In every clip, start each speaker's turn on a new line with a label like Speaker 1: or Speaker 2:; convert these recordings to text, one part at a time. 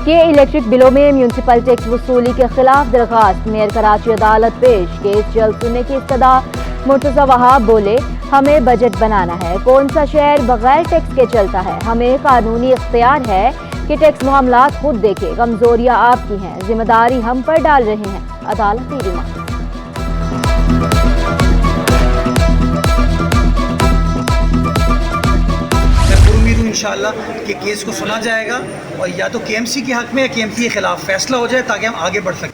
Speaker 1: के इलेक्ट्रिक बिलों में म्यूनसिपल टैक्स वसूली के खिलाफ दरखास्त, मेयर कराची अदालत पेश, केस जल्द सुनने की इस्तदा। मुर्तज़ा वहाब बोले, हमें बजट बनाना है, कौन सा शहर बगैर टैक्स के चलता है, हमें कानूनी इख्तियार है कि टैक्स मामलात खुद देखे, कमजोरियां आपकी हैं, जिम्मेदारी हम पर डाल रहे हैं, अदालती रिमांड।
Speaker 2: इंशाअल्लाह कि केस को सुना जाएगा और या तो केएमसी के हक में या केएमसी के खिलाफ फैसला हो जाए ताकि हम आगे बढ़ सकें।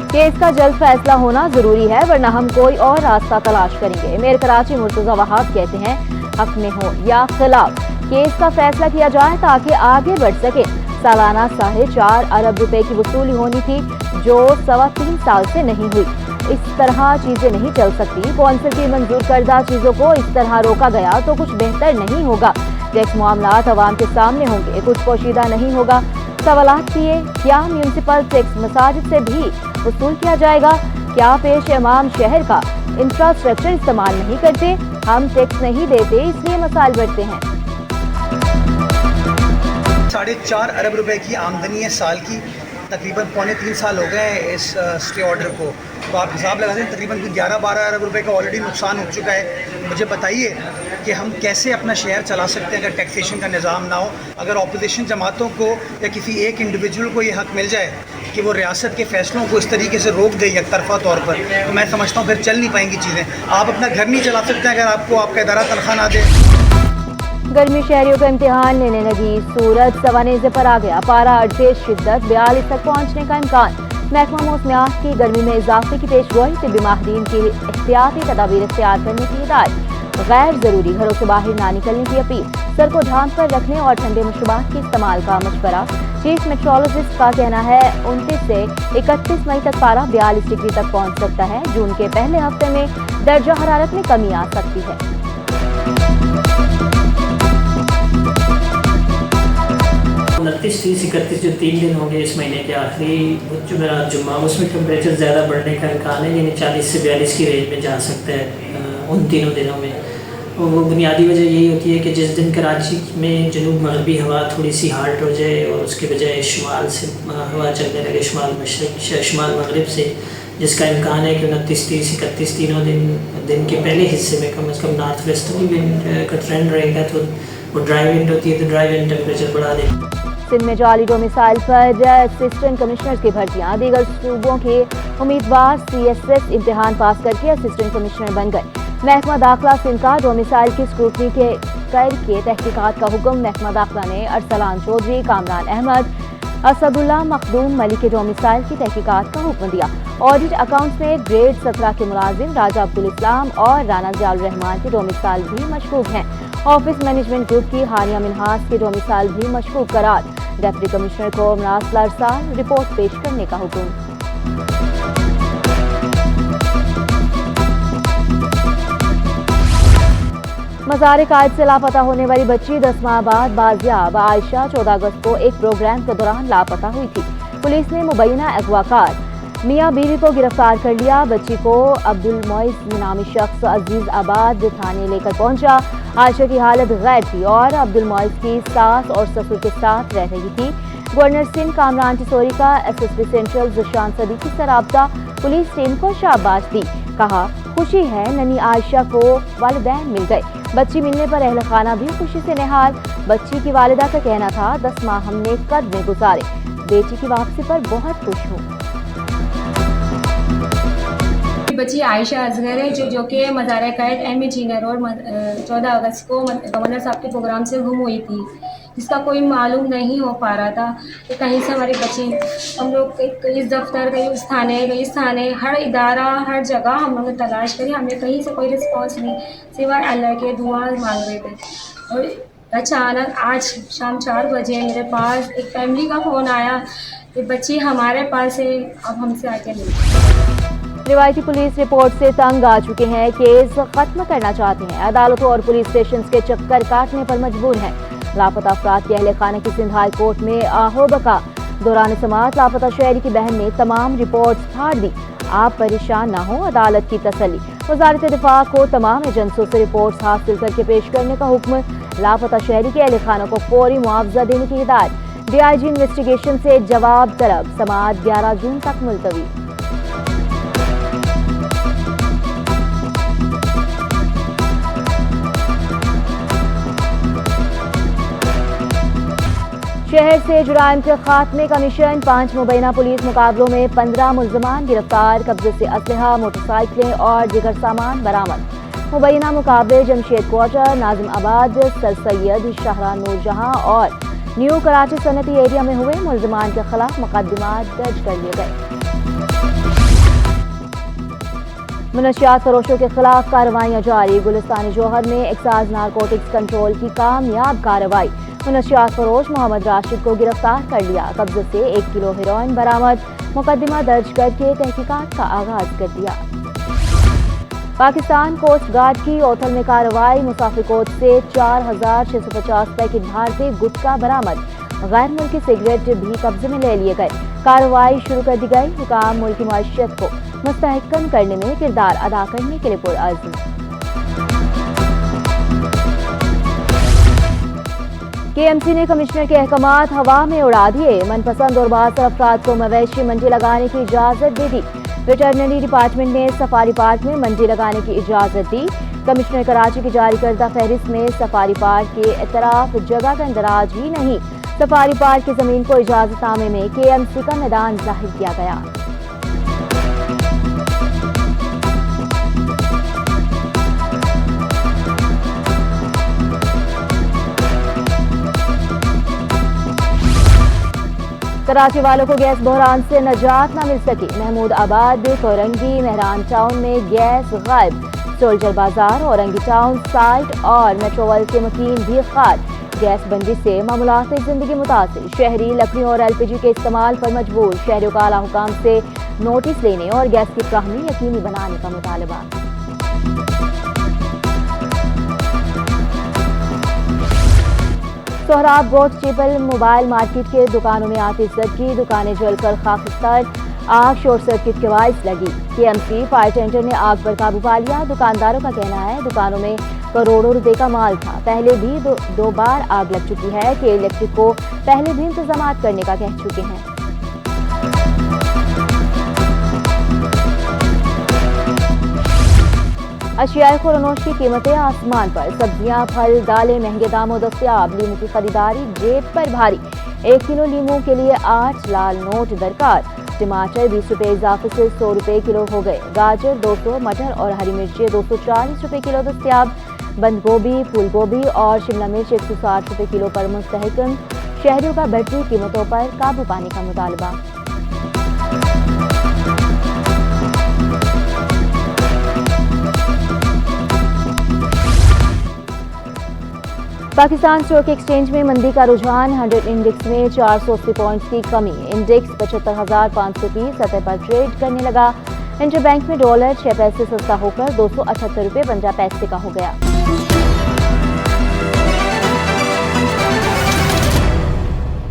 Speaker 1: केस का जल्द फैसला होना जरूरी है, वरना हम कोई और रास्ता तलाश करेंगे। मेयर कराची मुर्तज़ा वहाब कहते हैं, हक में हो या खिलाफ केस का फैसला किया जाए ताकि आगे बढ़ सके। सालाना 4.5 अरब रुपए की वसूली होनी थी जो 3.25 साल से नहीं हुई। इस तरह चीजें नहीं चल सकती। कौंसिल की मंजूर करदा चीजों को इस तरह रोका गया तो कुछ बेहतर नहीं होगा। टैक्स मामलात अवाम के सामने होंगे, कुछ पोशीदा नहीं होगा। सवालात किए, क्या म्यूनसिपल टैक्स मसाजिद से भी वसूल किया जाएगा? क्या पेश इमाम शहर का इंफ्रास्ट्रक्चर इस्तेमाल नहीं करते? हम टैक्स नहीं देते इसलिए मसाइल बढ़ते हैं।
Speaker 2: 4.5 अरब रुपए की आमदनी है साल की, तकरीबन 2.25 साल हो गए हैं इस स्टे ऑर्डर को, तो आप हिसाब लगा दें तकरीबन 11-12 अरब रुपए का ऑलरेडी नुकसान हो चुका है। मुझे बताइए कि हम कैसे अपना शहर चला सकते हैं अगर टैक्सेशन का निज़ाम ना हो। अगर अपोजिशन जमातों को या किसी एक इंडिविजुअल को ये हक मिल जाए कि वो रियासत के फैसलों को इस तरीके से रोक दे एक तरफा तौर पर, तो मैं समझता हूँ फिर चल नहीं पाएंगी चीज़ें। आप अपना घर नहीं चला सकते अगर आपको आपका इदारा तनख्वाह ना दे।
Speaker 1: गर्मी शहरियों का इम्तिहान लेने लगी, सूरज सवानेज़े पर आ गया, पारा 38 शिद्दत 42 तक पहुँचने का इम्कान। महकमा मौसमियात की गर्मी में इजाफे की पेशगोई, तिब्बी माहिरीन की एहतियाती तदाबीर इख्तियार करने की हिदायत। गैर जरूरी घरों से बाहर ना निकलने की अपील, सर को ढांप कर रखने और ठंडे मशरूबात के इस्तेमाल का मशवरा। चीफ मेट्रोलॉजिस्ट का कहना है 29 से 31 मई तक पारा 42 डिग्री तक पहुँच सकता है। जून के पहले हफ्ते में दर्जा हरारत में कमी आ सकती है।
Speaker 3: 29, 30, 31 जो 3 दिन होंगे इस महीने के आखिरी जुमेरात जुम्मा, उसमें टेम्परेचर ज़्यादा बढ़ने का इम्कान है, यानी 40 से 42 की रेंज में जा सकता है उन तीनों दिनों में। और वो बुनियादी वजह यही होती है कि जिस दिन कराची में जनूब मगरबी हवा थोड़ी सी हार्ड हो जाए और उसके बजाय शुमाल से हवा चलने लगे, शुमाल मशरक़ शुमाल मगरब से, जिसका इम्कान है कि 29, 30, 31 तीनों दिन के पहले हिस्से में कम से कम नॉर्थ वेस्टर्ली विंड का ट्रेंड रहेगा, तो वो ड्राई विंड होती है, तो ड्राई विंड टेम्परेचर बढ़ा देगी।
Speaker 1: सिंध में जाली डोमिसाइल पर असिस्टेंट कमिश्नर की भर्तियां, दीगर सूबों के उम्मीदवार CSS इम्तिहान पास करके असिस्टेंट कमिश्नर बन गए। महकमा दाखिला सिंध का डोमिसाइल की स्क्रूटनी के करके तहकीकात का हुक्म महकमा दाखिला ने अरसलान चौधरी, कामरान अहमद, असदुल्ला मखदूम मलिक के डोमिसाइल की तहकीकात का हुक्म दिया। ऑडिट अकाउंट्स में ग्रेड 17 के मुलाजिम राजा अब्दुल इस्लाम और राना जियाउर रहमान के डोमिसाइल भी मशकूक हैं। ऑफिस मैनेजमेंट ग्रुप की हानिया मिनहास के डोमिसाइल भी मशकूक करार। डिप्टी कमिश्नर को मरासला अरसाल रिपोर्ट पेश करने का हुक्म। मज़ार कायद से लापता होने वाली बच्ची 10 माह बाद बाजियाब आयशा 14 अगस्त को एक प्रोग्राम के दौरान लापता हुई थी। पुलिस ने मुबैना अगवाकार मियाँ बीवी को गिरफ्तार कर लिया। बच्ची को अब्दुल मोइस नामी शख्स अजीज आबाद थाने लेकर पहुंचा। आयशा की हालत गैर थी और अब्दुल मोइस की सास और ससुर के साथ रह रही थी। गवर्नर सिंध कामरान टिसोरी का SSP सेंट्रल ज़िशान सदीकी से राब्ता, पुलिस टीम को शाबाश दी। कहा, खुशी है ननी आयशा को वालिदैन मिल गए। बच्ची मिलने पर अहल खाना भी खुशी से निहाल। बच्ची की वालिदा का कहना था, 10 माह हमने कद में गुजारे, बेटी की वापसी पर बहुत खुश हूँ।
Speaker 4: बच्ची आयशा असगर है जो कि मज़ार कायद एम चीना रोड 14 अगस्त को गवर्नर साहब के प्रोग्राम से गुम हुई थी, जिसका कोई मालूम नहीं हो पा रहा था कि कहीं से हमारी बच्ची। हम लोग कई दफ्तर, कई इस थाने, हर इदारा, हर जगह हम लोगों ने तलाश करी, हमें कहीं से कोई रिस्पॉन्स नहीं, सिवाय अल्लाह के दुआ मांग रहे थे। और अचानक आज शाम 4 बजे मेरे पास एक फैमिली का फ़ोन आया कि बच्ची हमारे पास है, अब हमसे आके ले।
Speaker 1: रिवायती पुलिस रिपोर्ट से तंग आ चुके हैं, केस खत्म करना चाहते हैं, अदालतों और पुलिस स्टेशन के चक्कर काटने पर मजबूर हैं। लापता अफराद के अहले खाना की सिंध हाई कोर्ट में आहो बका। दौरान समाअत लापता शहरी की बहन ने तमाम रिपोर्ट्स फाड़ दी। आप परेशान ना हो, अदालत की तसल्ली। वजारत दिफा को तमाम एजेंसियों से रिपोर्ट्स हासिल करके पेश करने का हुक्म। लापता शहरी के अहले खाना को फौरी मुआवजा देने की हिदायत। DIG انویسٹیگیشن سے جواب طلب، سماعت 11 جون تک ملتوی۔ شہر سے جرائم کے خاتمے کا مشن، 5 مبینہ پولیس مقابلوں میں 15 ملزمان گرفتار، قبضے سے اسلحہ، موٹر سائیکلیں اور دیگر سامان برآمد۔ مبینہ مقابلے جمشید کوارٹر، ناظم آباد، سر سید، شاہراہ نور جہاں اور نیو کراچی صنعتی ایریا میں ہوئے۔ ملزمان کے خلاف مقدمات درج کر لیے گئے۔ منشیات فروشوں کے خلاف کارروائیاں جاری، گلستان جوہر میں ایکسائز نارکوٹکس کنٹرول کی کامیاب کارروائی، منشیات فروش محمد راشد کو گرفتار کر لیا، قبضے سے 1 کلو ہیروئن برآمد، مقدمہ درج کر کے تحقیقات کا آغاز کر دیا۔ پاکستان کوسٹ گارڈ کی اوتھل میں کارروائی، مسافر کوچ سے 4650 پیکٹ بھارتی گٹکا برآمد، غیر ملکی سگریٹ بھی قبضے میں لے لیے گئے۔ کارروائی شروع کر دی گئی، حکام ملکی معیشت کو مستحکم کرنے میں کردار ادا کرنے کے لیے پرعزم۔ KMC نے کمشنر کے احکامات ہوا میں اڑا دیے، من پسند اور بااثر افراد کو مویشی منڈی لگانے کی اجازت دے دی۔ ویٹرنری ڈپارٹمنٹ نے سفاری پارک میں منڈی لگانے کی اجازت دی۔ کمشنر کراچی کی جاری کردہ فہرست میں سفاری پارک کے اطراف جگہ کا اندراج ہی نہیں، سفاری پارک کی زمین کو اجازت نامے میں KMC کا میدان ظاہر کیا گیا۔ کراچی والوں کو گیس بحران سے نجات نہ مل سکی، محمود آباد، کورنگی، مہران ٹاؤن میں گیس غائب، سولجر بازار، اورنگی ٹاؤن سائٹ اور میٹرول کے مکین بھی خال، گیس بندی سے معمولات زندگی متاثر، شہری لکڑیوں اور LPG کے استعمال پر مجبور، شہریوں کا اعلیٰ حکام سے نوٹس لینے اور گیس کی فراہمی یقینی بنانے کا مطالبہ۔ سہراب گوٹ چیپل موبائل مارکیٹ کے دکانوں میں آتش زدگی، دکانیں جل کر خاکستر، آگ شارٹ سرکٹ کے باعث لگی۔ KMC فائر ٹینڈر نے آگ پر قابو پا لیا، دکانداروں کا کہنا ہے دکانوں میں کروڑوں روپے کا مال تھا، پہلے بھی دو بار آگ لگ چکی ہے کہ الیکٹرک کو پہلے بھی انتظامات کرنے کا کہہ چکے ہیں۔ اشیاء خورنوش کی قیمتیں آسمان پر، سبزیاں، پھل، دالیں مہنگے داموں دستیاب، لیمو کی خریداری جیب پر بھاری، 1 کلو لیمو کے لیے 8 لال نوٹ درکار، ٹماٹر 20 روپے اضافے سے 100 روپے کلو ہو گئے، گاجر 200، مٹر اور ہری مرچیں 240 روپے کلو دستیاب، بند گوبھی، پھول گوبھی اور شملہ مرچ 160 روپے کلو پر مستحکم، شہریوں کا بڑھتی قیمتوں پر قابو پانے کا مطالبہ۔ پاکستان اسٹاک ایکسچینج میں مندی کا رجحان، 100 انڈیکس میں 480 پوائنٹس کی کمی، انڈیکس 75,530 سطح پر ٹریڈ کرنے لگا۔ انٹر بینک میں ڈالر 6 پیسے سستا ہو کر 278 روپے 50 پیسے کا ہو گیا۔